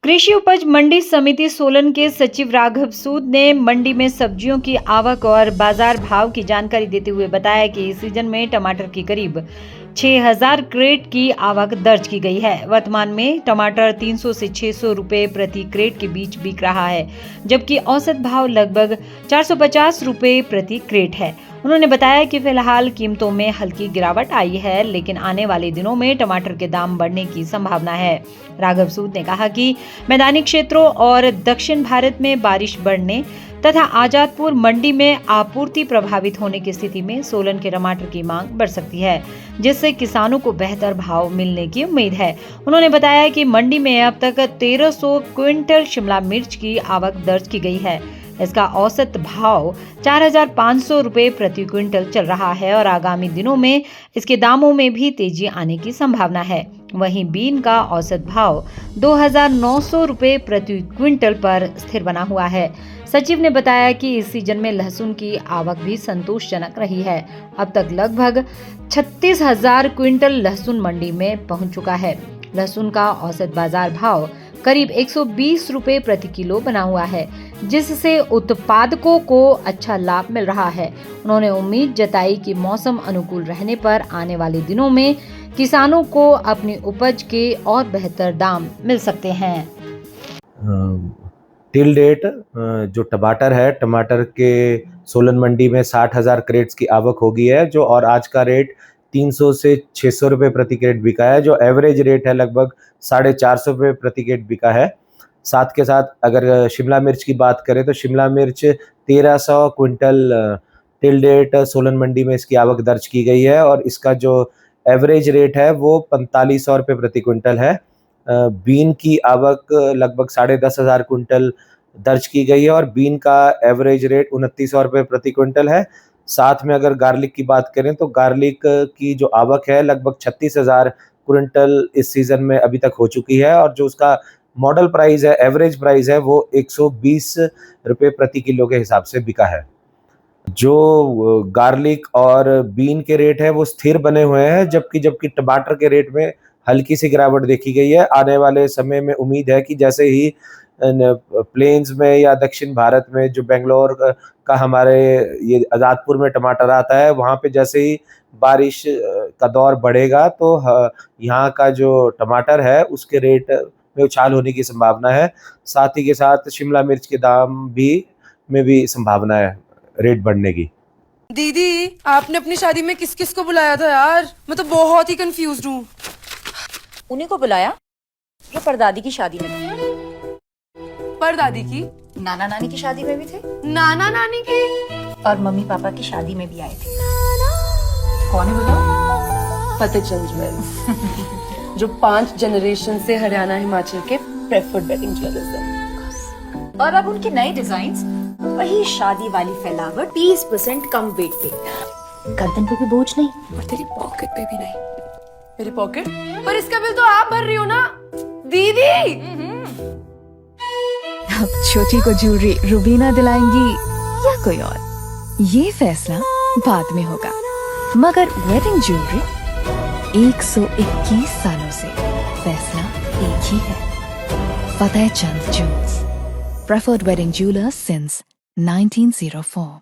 कृषि उपज मंडी समिति सोलन के सचिव राघव सूद ने मंडी में सब्जियों की आवक और बाजार भाव की जानकारी देते हुए बताया कि इस सीजन में टमाटर की करीब 6000 क्रेट की आवक दर्ज की गई है। वर्तमान में टमाटर 300 से 600 रुपए प्रति क्रेट के बीच बिक रहा है, जबकि औसत भाव लगभग 450 रुपए प्रति क्रेट है। उन्होंने बताया कि फिलहाल कीमतों में हल्की गिरावट आई है, लेकिन आने वाले दिनों में टमाटर के दाम बढ़ने की संभावना है। राघव सूद ने कहा कि मैदानी क्षेत्रों और दक्षिण भारत में बारिश बढ़ने तथा आजादपुर मंडी में आपूर्ति प्रभावित होने की स्थिति में सोलन के टमाटर की मांग बढ़ सकती है, जिससे किसानों को बेहतर भाव मिलने की उम्मीद है। उन्होंने बताया कि मंडी में अब तक 1300 क्विंटल शिमला मिर्च की आवक दर्ज की गई है। इसका औसत भाव 4500 रुपए प्रति क्विंटल चल रहा है और आगामी दिनों में इसके दामों में भी तेजी आने की संभावना है। वहीं बीन का औसत भाव 2900 रुपए प्रति क्विंटल पर स्थिर बना हुआ है। सचिव ने बताया कि इस सीजन में लहसुन की आवक भी संतोषजनक रही है। अब तक लगभग 36,000 क्विंटल लहसुन मंडी में पहुंच चुका है। लहसुन का औसत बाजार भाव करीब 120 रुपए प्रति किलो बना हुआ है, जिससे उत्पादकों को अच्छा लाभ मिल रहा है। उन्होंने उम्मीद जताई कि मौसम अनुकूल रहने पर आने वाले दिनों में किसानों को अपनी उपज के और बेहतर दाम मिल सकते हैं। टिल डेट जो टमाटर के सोलन मंडी में 60,000 क्रेट्स की आवक हो गई है, जो और आज का रेट 300 से 600 रुपये प्रति क्रेट बिका है, जो एवरेज रेट है लगभग 450 रुपये प्रति क्रेट बिका है। साथ के साथ अगर शिमला मिर्च की बात करें तो शिमला मिर्च 1300 quintal till date Solan Mandi में इसकी आवक दर्ज की गई है और इसका जो एवरेज रेट है वो 4500 रुपये प्रति क्विंटल है। बीन की आवक लगभग 10,500 क्विंटल दर्ज की गई है और बीन का एवरेज रेट 2900 रुपये प्रति क्विंटल है। साथ में अगर गार्लिक की बात करें तो गार्लिक की जो आवक है लगभग 36,000 क्विंटल इस सीजन में अभी तक हो चुकी है और जो उसका मॉडल प्राइस है, एवरेज प्राइस है, वो 120 रुपये प्रति किलो के हिसाब से बिका है। जो गार्लिक और बीन के रेट है वो स्थिर बने हुए हैं, जबकि टमाटर के रेट में हल्की सी गिरावट देखी गई है। आने वाले समय में उम्मीद है कि जैसे ही प्लेन्स में या दक्षिण भारत में जो बेंगलोर का हमारे ये आजादपुर में टमाटर आता है, वहाँ पे जैसे ही बारिश का दौर बढ़ेगा तो यहाँ का जो टमाटर है उसके रेट में उछाल होने की संभावना है। साथ ही के साथ शिमला मिर्च के दाम में भी संभावना है रेट बढ़ने की। दीदी, आपने अपनी शादी में किस किस को बुलाया था यार? मैं तो बहुत ही कंफ्यूज हूँ। उन्हीं को बुलाया जो परदादी की शादी में थे। परदादी की? नाना नानी की शादी में भी थे, नाना नानी की और मम्मी पापा की शादी में भी आए थे। कौन है बताओ? फतेहचंद ज्वेल्स जो 5 जनरेशन से हरियाणा हिमाचल के प्रेफर्ड वेडिंग ज्वेलर्स हैं। और अब उनके नए डिजाइन्स, वही शादी वाली फैलावट, 30% कम वेट पे, गर्दन पे भी बोझ नहीं और तेरी पॉकेट पे भी नहीं। मेरी पॉकेट? पर इसका बिल तो आप भर रही हो ना दीदी। अब छोटी को ज्वेलरी रुबीना दिलाएंगी या कोई और, ये फैसला बाद में होगा, मगर वेडिंग ज्वेलरी 121 सालों से फैसला एक ही है। Fatehchand jewels, preferred wedding jewellers since 1904।